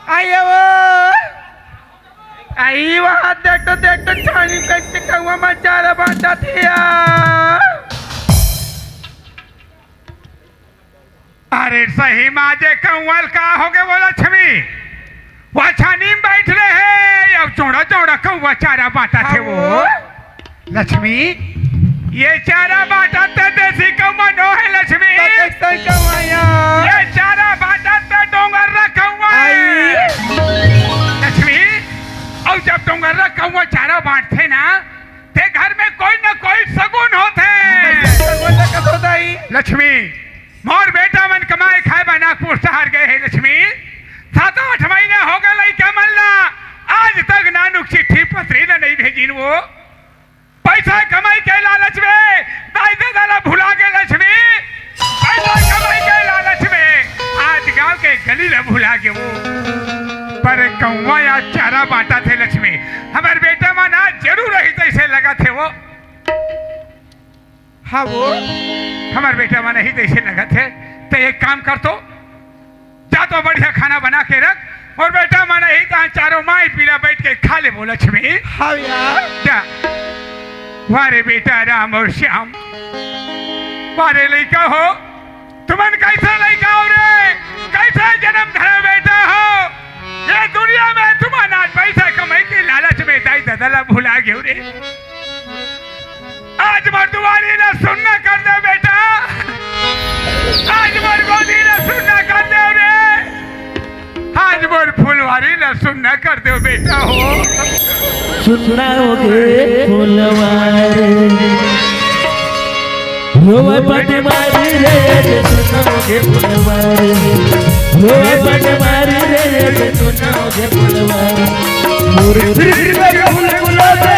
आयो आई वहां देखो छानी करके कौवा मचारा बांटा थिया। अरे सही माजे कौवल का हो गए वो लक्ष्मी वो छानी में बैठ रहे हैं। अब चौड़ा चौड़ा कौवा चारा बांटा थे वो लक्ष्मी। ये चारा बांटा थे देसी कौवा नो है लक्ष्मी। ये चारा बांटा थे डोंगर रखा है लक्ष्मी। और जब डोंगर रखा चारा बांटते ना ते घर में कोई ना कोई सगुन होते लक्ष्मी। मोर बेटा मन कमाए खाए नागपुर शहर गए है लक्ष्मी। 7-8 महीने हो गए लइका मल्ला आज तक नानुक चिट्ठी पत्री न नहीं भेजिन। वो पैसा कमाई के लालच में दाई दादा भुला गए लक्ष्मी। पैसा कमाई के लालच में आज गांव के गली में भुला गए वो। पर कौवा या चारा बांटा थे लक्ष्मी। हमारे बेटा मन आज जरूर रही तैसे लगा थे वो। हाँ वो हमारे बेटा मन ही तैसे लगा थे। तो एक काम कर तो जा तो बढ़िया खाना बना के रख और बेटा मन ही चारों माई पीला बैठ के खा ले वो लक्ष्मी। हाँ यार जा वारे बेटा राम और श्याम वारे लड़का हो तुमन कैसा लड़का हो रे कैसा जन्म धरे बेटा हो। ये दुनिया में तुम आज पैसा कमाई के लालच में दाई दादा भुला गए रे। आज मर्दवारी न सुनना कर दे बेटा। आज मोर गोदी न सुनना कर दे रे। आज मोर फुलवारी न सुनना कर दे बेटा हो। सुनना होगे फुलवारी रोए पट मारी रे। सुनना होगे फुलवारी रोए पट मारी रे। सुनना होगे फुलवारी मोर दिल में फूल गुलाबे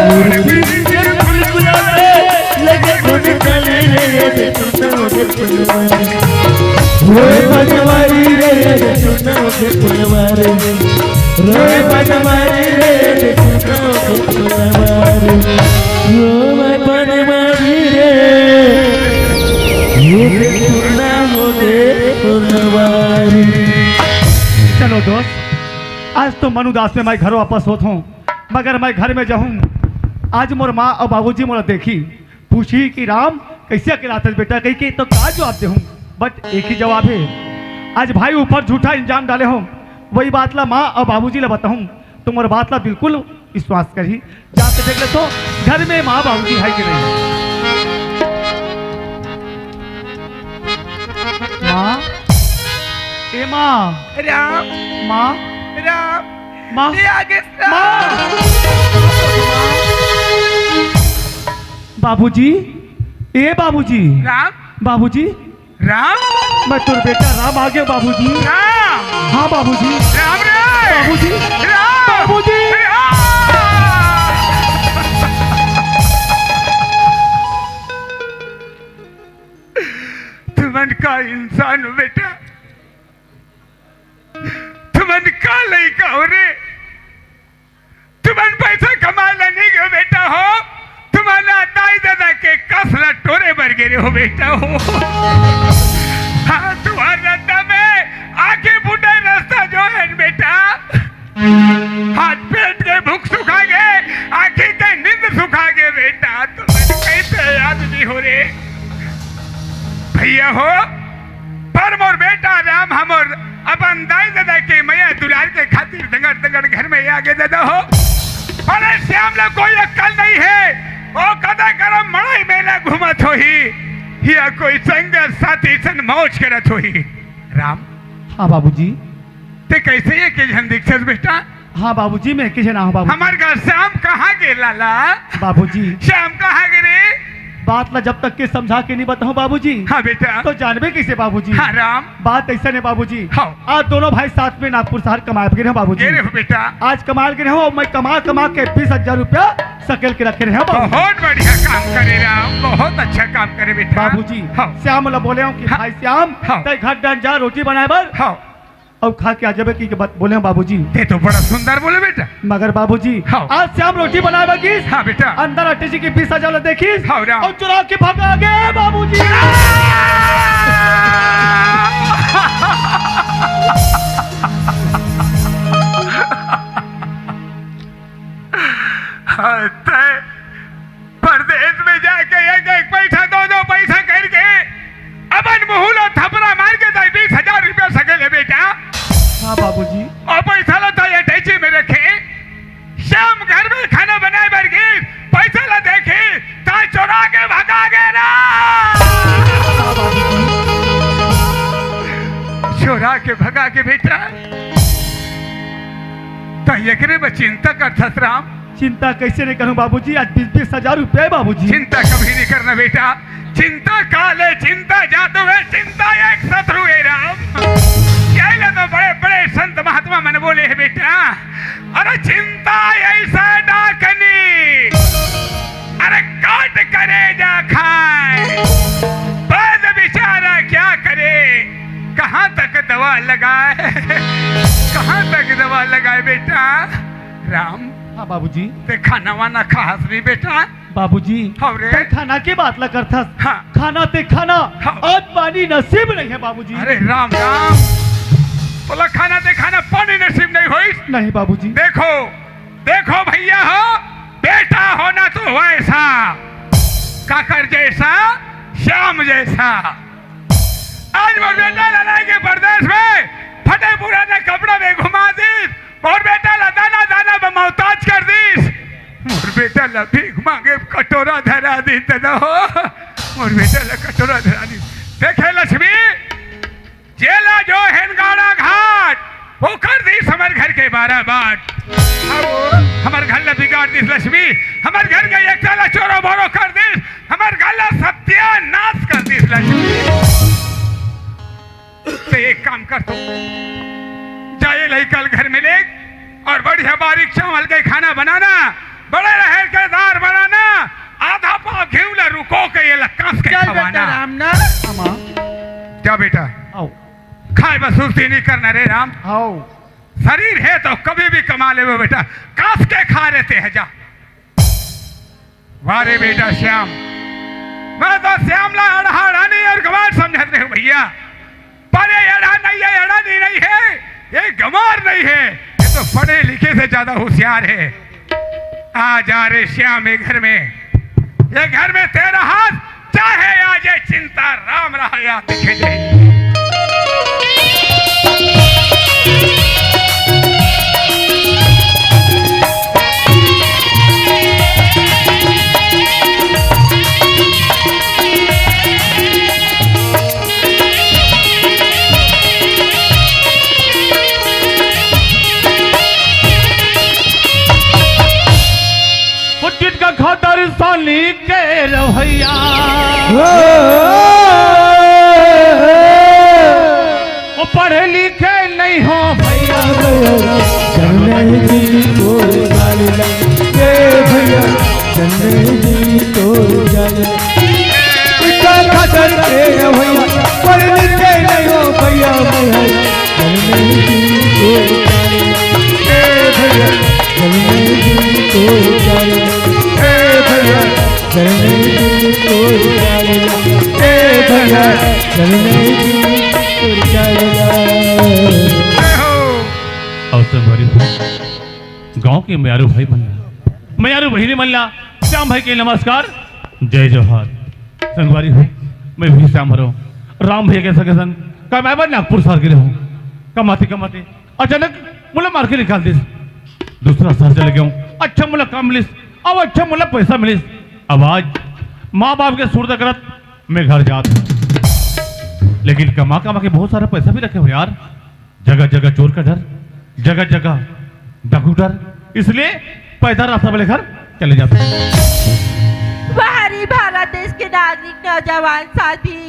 मोर दिल में फूल गुलाबे लगे धुन चले रे। सुनना होगे फुलवारी रोए पट मारी रे। सुनना होगे फुलवारी रोए पट मारी रे। सुनना होगे फुलवारी रोए पट मारी रे। सुनना होगे फुलवारी। चलो दोस्त आज तो मन उदास में मैं घर वापस होता हूँ मगर मैं घर में जाऊँ आज मोर माँ और बाबूजी मोरा देखी पूछी कि राम कैसे अकेला था बेटा कही कि तो क्या जवाब दे हूँ बट एक ही जवाब है आज भाई ऊपर झूठा इंजाम डाले हूँ वही बात ला माँ और बाबूजी ला बताऊँ तुम और बात ला बिल्कुल विश्वास करी जाके देख ले तो घर में माँ बाबूजी है कि नहीं। माँ ए माँ राम माँ राम माँ ये आगे बाबूजी ए बाबूजी राम बाबूजी राम मैं तुर बेटा राम आ गया बाबूजी। राम हाँ बाबूजी राम रे बाबूजी राम बाबूजी तुमन का इंसान हो बेटा। तुमन का लड़का हो रे। तुमन पैसा कमा लेने के बेटा हो। तुम्हारा दाई दादा के कसला टोरे भर गिरे हो बेटा हो। हाँ तुम्हारा रास्ता में आंखें फूटे रास्ता जो है बेटा। हाथ पेट के भूख सुखा गए आंखें के नींद सुखा गए बेटा। तुम कैसे आदमी हो रे भैया हो। पर मोर बेटा राम हमर अपन दाई दादा के मैया दुलार के खातिर दंगड़ दंगड़ घर में आगे दादा हो। अरे श्याम ला कोई अक्कल नहीं है वो कदा करम मड़ाई मेला घूमत हो ही या कोई संगत साथी सन मौज करत हो ही। राम हाँ बाबूजी ते कैसे ये के जन दीक्षित बेटा। हाँ बाबूजी मैं किसे ना हूँ बाबू हमार घर श्याम कहाँ गे लाला। बाबूजी श्याम कहाँ गे रे। बात ला जब तक के समझा के नहीं बताऊँ बाबूजी हाँ बेटा तो जानबे कैसे बाबूजी। हाँ राम बात ऐसा नहीं बाबूजी हाँ आज दोनों भाई साथ में नागपुर शहर कमाए गिरे हैं बाबूजी। गे रे बेटा आज कमाल गिरे हो मैं कमा कमा के 20,000 रुपया सकेल के रखे रहे हैं बहुत बढ़िया काम करे राम बहुत अच्छा काम करे बेटा। बाबूजी हाँ श्याम ला बोले हूँ कि हाँ। भाई श्याम हाँ। तय घर डन जा रोटी बनाए बर हाँ और खा के आ जाबे की बोले बाबूजी। ते तो बड़ा सुंदर बोले बेटा। मगर बाबूजी हाँ। आज शाम रोटी बनाए बगी हाँ बेटा अंदर अट्टी जी की 20,000 देखी हाँ राम और चुरा के भागा गए बाबूजी। के भगा के बेटा तो एकरे में चिंता करथस राम। चिंता कैसे नहीं करूं बाबूजी, आज 20-20 हजार रुपये बाबूजी। चिंता कभी नहीं करना बेटा, चिंता काले चिंता जादू है, चिंता एक शत्रु है राम। यही तो बड़े बड़े संत महात्मा मैंने बोले है बेटा, अरे चिंता ऐसा डाकनी, अरे काट करे जा खाए, बाद बेचारा क्या करे, कहाँ तक दवा लगाए कहाँ तक दवा लगाए बेटा। राम हाँ बाबूजी। ते खाना वाना खास नहीं बेटा। बाबूजी रे ते खाना की बात ला करता। हाँ। खाना ते खाना हाँ। आज पानी नसीब नहीं है बाबूजी। अरे राम राम, बोला खाना ते खाना पानी नसीब नहीं हुई। नहीं बाबूजी। देखो देखो भैया हो, बेटा होना तो वैसा, काकर जैसा, श्याम जैसा। आज वो बेटा लड़ाई के प्रदेश में फटे पुराने कपड़े में घुमा दी और बेटा ला दाना दाना में मोहताज कर दी। और बेटा ला भीख मांगे कटोरा धरा दी तदा हो, और बेटा ला कटोरा धरा दी। देखे लक्ष्मी, जेला जो हेनगाड़ा घाट वो कर दी हमार घर के 12 बाट। हमार घर ला बिगाड़ दी लक्ष्मी, हमार घर का एक ताला चोरो बोरो कर दी, हमार घर ला सत्यानाश कर दी लक्ष्मी। तो एक काम कर तू, जाए लही कल घर में ले और बढ़िया बारीक चावल के खाना बनाना, बड़े रहेर के दार बनाना, आधा पाव घी ला रुको के ये लक्कास के खवाना। राम ना क्या बेटा आओ खाए बस सुस्ती नहीं करना रे राम। आओ। शरीर है तो कभी भी कमा ले वो बेटा, कास के खा लेते हैं जा। वारे बेटा श्याम, मैं तो श्याम ला अड़ा नहीं और गवार समझते हूँ भैया, पर ये अड़ा नहीं है, अड़ा नहीं है, ये गमार नहीं है, ये तो पढ़े लिखे से ज्यादा होशियार है। आ जा रे श्याम ये घर में, ये घर में तेरा हाथ चाहे आज ये चिंता राम रहा या दिखे जाए। जिनका खातर साली के रवैया वो पढ़े लिखे नहीं हो भैया। चन्नई जी को गाली लगे भैया, चन्नई जी को गाली इसका खातर के भैया, पढ़े लिखे नहीं हो भैया भैया। चन्नई जी को गाली लगे भैया, चन्नई जी को गाली भैया, चन्नई जी को गाली भैया, चन्नई जी को गाली। अवसर भरी गांव के मयारू भाई मल्ला, मयारू बहिनी मल्ला, श्याम भाई के नमस्कार, जय जोहार। संगवारी हो, मैं भी श्याम भरो राम भैया के संग कमाए नागपुर शहर के हूँ। कमाते कमाते अचानक मुला मार के निकाल दिस, दूसरा शहर चले गया। अच्छा मुला काम मिलिस, अब अच्छा मुला पैसा मिलिस। अब आज माँ बाप के सूरत करत मैं घर जात हूँ, लेकिन कमा कमा के बहुत सारा पैसा भी रखे हो यार। जगह जगह चोर का डर, जगह जगह डाकू डर, इसलिए पैदल रास्ता वाले घर चले जाते हैं। बाहरी भारत देश के नागरिक नौजवान साथी,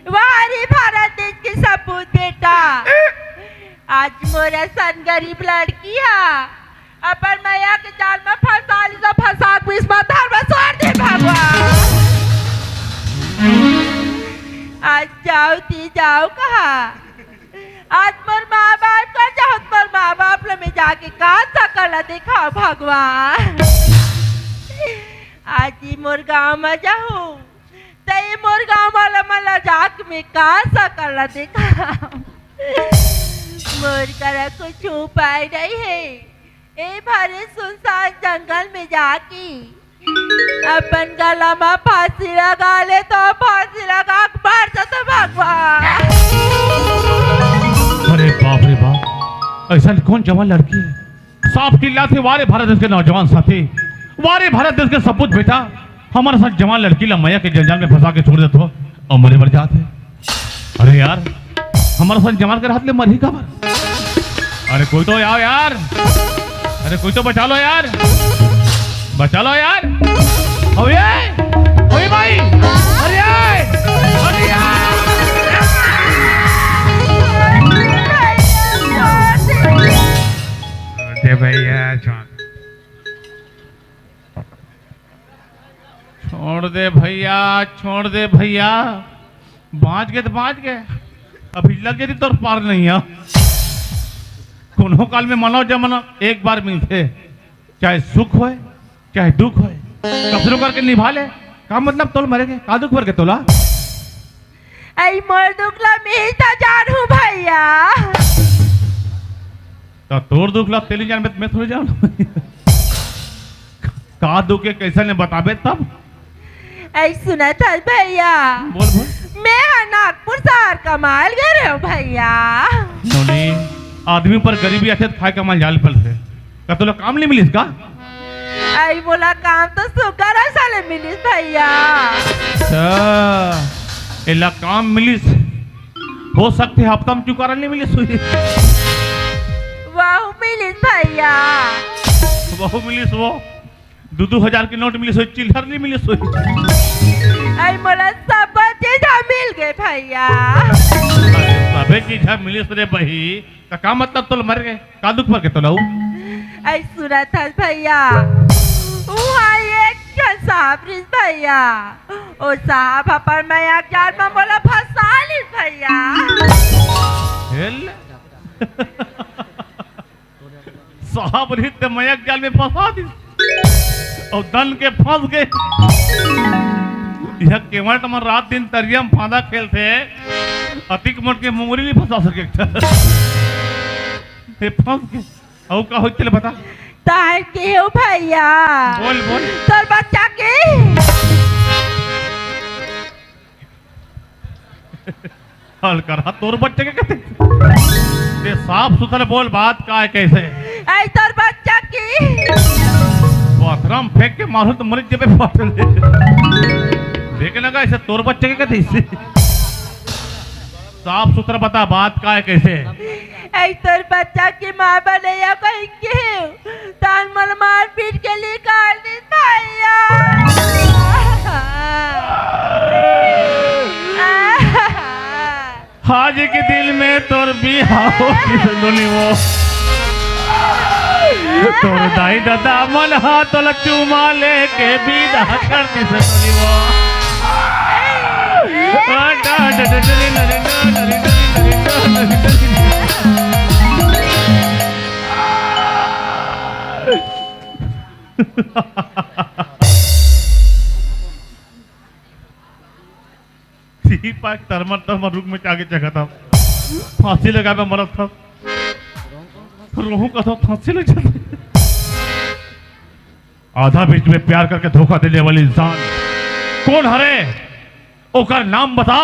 बाहरी भारत देश के सपूत बेटा, आज मोरा सन गरीब लड़की है अपन मैया के जाल में फंसा ली, तो फंसा को इस माथार में छोड़ दे भगवान। आज जाओ ती जाओ कहा, आज मोर माँ बाप कर जाओ, मोर माँ बाप ले में जाके कहा सकल देखा भगवान। आज ही मोर गाँव में जाऊँ, तई मोर गाँव वाला मला जाक में कहा सकल देखा। मोर कर कुछ उपाय नहीं है, ए भरे सुनसान जंगल में जाके अपन गला में फांसी लगा ले, तो फांसी लगा मार जाता भगवान। अरे बाप रे बाप, ऐसा कौन जवान लड़की है? साफ किला थे वारे भारत देश के नौजवान साथी, वारे भारत देश के सपूत बेटा, हमारे साथ जवान लड़की ला मैया के जंजाल में फंसा के छोड़ देते हो और मरे मर जाते। अरे यार हमारा सन जमाल कर हाथ ले मर ही का मर। अरे कोई तो आओ यार, अरे कोई तो बचा लो यार, बचा लो यार। ओए भाई, अरे अरे दे भैया छोड़ दे भैया, छोड़ दे भैया, बाँच गए तो बाँच गए, अभी लग गई तो पार नहीं है। कोनो काल में मानव जमाना एक बार मिलते, चाहे सुख होए चाहे दुख होए, कपड़ों करके निभा ले। का मतलब तोल मरेगे, का दुख भर के तोला। आई मोर दुखला में तो जानू भैया। तो तोर दुख ला तेली जान में मैं थोड़ी जाऊँ। का दुख के कैसे ने बताबे तब। आई सुना था भैया, बोल बोल। मैं नागपुर शहर कमाल गए हूँ भैया। नोनी आदमी पर गरीबी अच्छे खाए कमाल जाल पल से का तो काम नहीं मिलिस का। आई बोला काम तो सुकर साले मिलिस भैया। एला काम मिलिस, हो सकते हफ्ता में चुकारा नहीं मिलिस हुई। वाह मिलिस भैया। बहु मिलिस वो 2,000 की नोट मिलिस हुई, चिल्लर नहीं मिलिस हुई। आई मोला सब चीज मिल गए भैया। सबे चीज मिलिस रे बही, का मतलब तोल मर गए, का दुख भर के तोलाऊ। आई सुना था भैया, वहाँ एक साहब रिस भैया, ओ साहब अपन मैं एक जाल में बोला फंसा लिस भैया। हेल साहब रित मयक जाल में फंसा दी और दन के फंस गए। यह केवल तमन रात दिन तरियम फांदा खेलते, अतिक मोट के मुंगरी नहीं फंसा सके। फंस गए और का होते ले बता। तार के हो भैया। बोल बोल। तोर बच्चा के हल कर तोर बच्चे के कहते ते साफ सुथरा बोल, बात का है कैसे। आई तोर बच्चा की बाथरूम फेंक के मारू तो मरीज जब फाटल देखे लगा ऐसे तोर बच्चे के कहते इससे। साफ सुथरा बता, बात का है कैसे। आई तोर बच्चा की माँ बने या कहीं के तान मन मार पीट के निकाल दी भैया। आज के दिल में तोर बिहाव की सुनी वो तोर दाई दादा मन हाथ चूमा लेके विदा कर दी सुनी वो। तरमर तरमर रुक में आगे जगह था, फांसी लगा मैं मरत था, रोहू का था फांसी लग जाती। आधा बीच में प्यार करके धोखा देने वाली इंसान कौन हरे, ओकर नाम बता,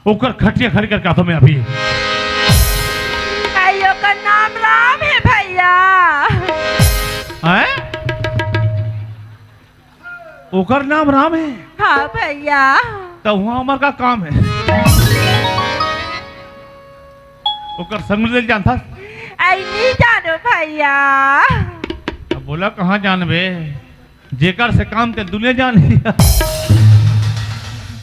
ओकर खटिया खड़ी करके हाथों में अभी। आयो का नाम राम है भैया। हैं? ओकर नाम राम है। हाँ भैया। तो वहां हमार का काम है। ओकर संग ले जानता। आई नहीं जानो भैया। अब बोला कहाँ जानबे, जेकर से काम ते दुनिया जान लिया,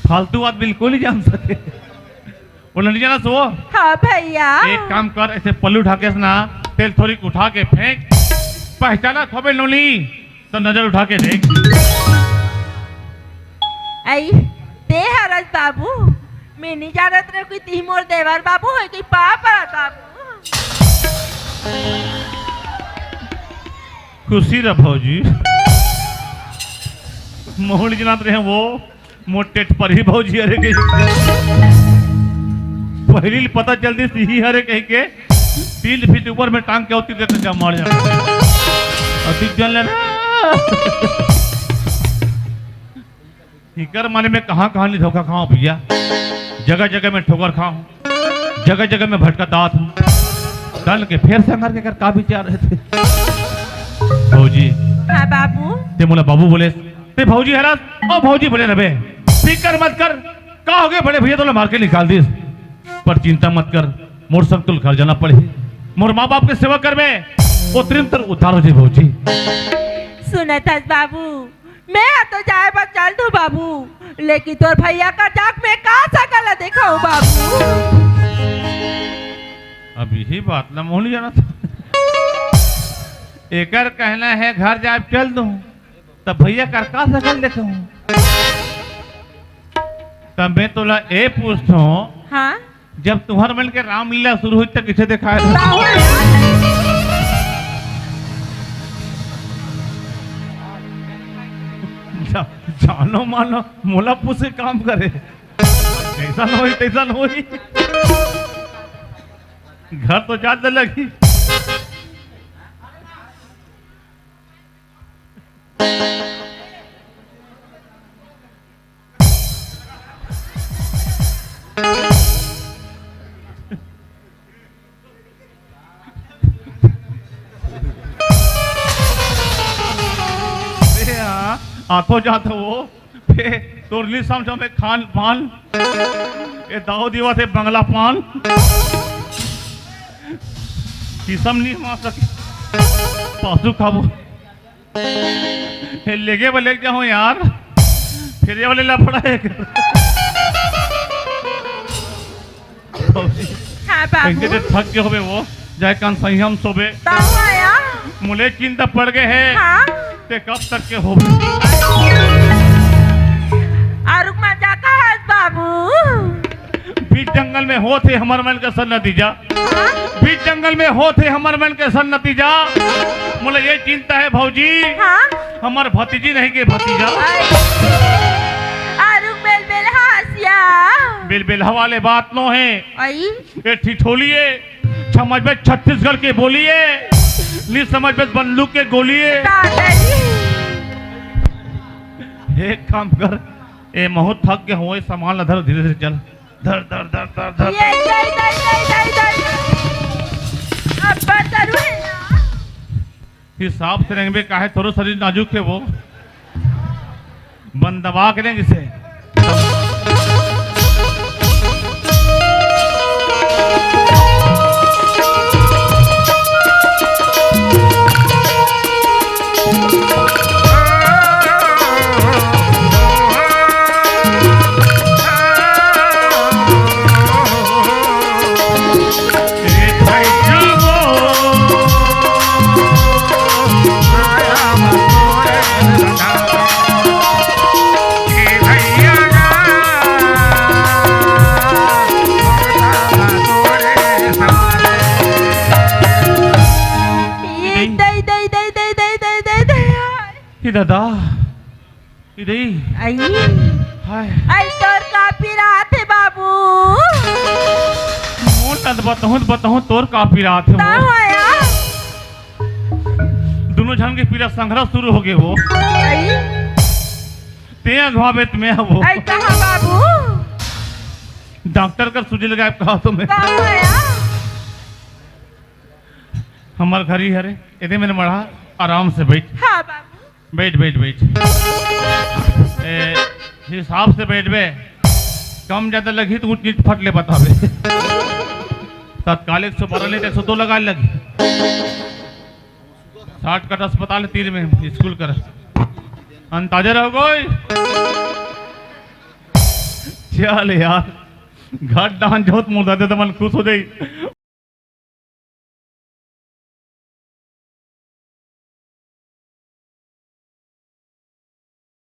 फालतू बात बिल्कुल नहीं जान सके। बोला नहीं जाना सो। हाँ भैया। एक काम कर, ऐसे पल्लू उठा के ना तेल थोड़ी उठा के फेंक, पहचाना खोबे नोनी तो नजर उठा के देख। आई दे हरस बाबू, मैं नहीं जानत रहे कोई तिमोर देवर बाबू है कि पापा बाबू। खुशी रह भौजी, मोहन जनात रहे वो मोटे पर ही भौजी अरे के पहली पता चलती सी हरे कह के 3 फीट ऊपर में टांग के होती देते जब मार जाता अधिक जन लेना। हिकर माने में कहाँ नहीं धोखा खाऊं भैया, जगह जगह में ठोकर खाऊं, जगह जगह में भटका दांत हूं। कल के फिर से अंगार के कर का विचार रहे थे भौजी। हाँ बाबू। ते मोला बाबू बोले ते भौजी हरास ओ भौजी बोले नबे फिकर मत कर, का हो गए बड़े भैया तो मार के निकाल दी। पर चिंता मत कर, मोर संग तुल घर जाना पड़े, मोर माँ बाप के सेवा करबे वो त्रिंतर उद्धार हो जाए भौजी। सुनत हस बाबू, मैं तो जाए बस चल दूं बाबू, लेकिन तोर भैया का जाक में का सकल दिखाऊं बाबू। अब यही बात ना मोहन जाना था। एकर कहना है घर जाए चल दूं, तब भैया कर का सकल देखूं। तब मैं तोला ए पूछता हूँ, हाँ जब तुम्हारे मन के रामलीला शुरू हुई तब किसे दिखाया था? जानो मानो मोला पूछे काम करे, ऐसा न होई तैसा न होई। घर तो ज्यादा लगी। आखो जात वो तोरली समझो में खान पान ये दाऊ दीवा से बंगला पान किसम नहीं मार सके पासू खाबो लेगे वो ले जाऊं यार, फिर ये वाले लफड़ा है। हाँ बाबू थक गए होबे वो जाए कान संयम सोबे आया मुले चिंता पड़ गए है। हाँ ते कब तक के होबे आरुक में जाका है बाबू। बीच जंगल में हो थे हमार मन का सन नतीजा, बीच जंगल में हो थे हमार मन के सन नतीजा। मुझे ये चिंता है भौजी, हाँ हमार भतीजी नहीं के भतीजा। आरुक बेल बेल हासिया बिल बिल हवाले बात नो है, आई ये ठिठोलिए समझ में छत्तीसगढ़ के बोलिए, नी समझ में बंदूक के गोलिए। एक काम कर, ए बहुत थक के हुए सामान धर, धीरे धीरे चल, धर धर धर धर धर। ये अब बतरू है ना हिसाब से रहेंगे काहे थोड़ा शरीर नाजुक है वो बंद दबा के लेंगे इसे। दादा इधर आई हाय आई तोर काफी रात है बाबू। मोट बताऊं तोर का पीड़ा थे ता वो आया दोनों जन के पीड़ा संघर्ष शुरू हो गए वो आई ते अगवाबेत में वो आई कहां बाबू डॉक्टर का सुजी लगाए कहा तो मैं कहां आया हमार घर ही हरे इधर मैंने मढ़ा आराम से बैठ हाँ बाबू बैठ बैठ बैठ हिसाब से बैठ बे, कम ज्यादा लगी तो ऊंच नीच फट ले बतावे। तत्काल 112 ले 102 लगा लगी, 60 कट अस्पताल 3 में स्कूल कर अंताजा रहो कोई। चल यार घाट डांस बहुत मुर्दा दे मन खुश हो जाई।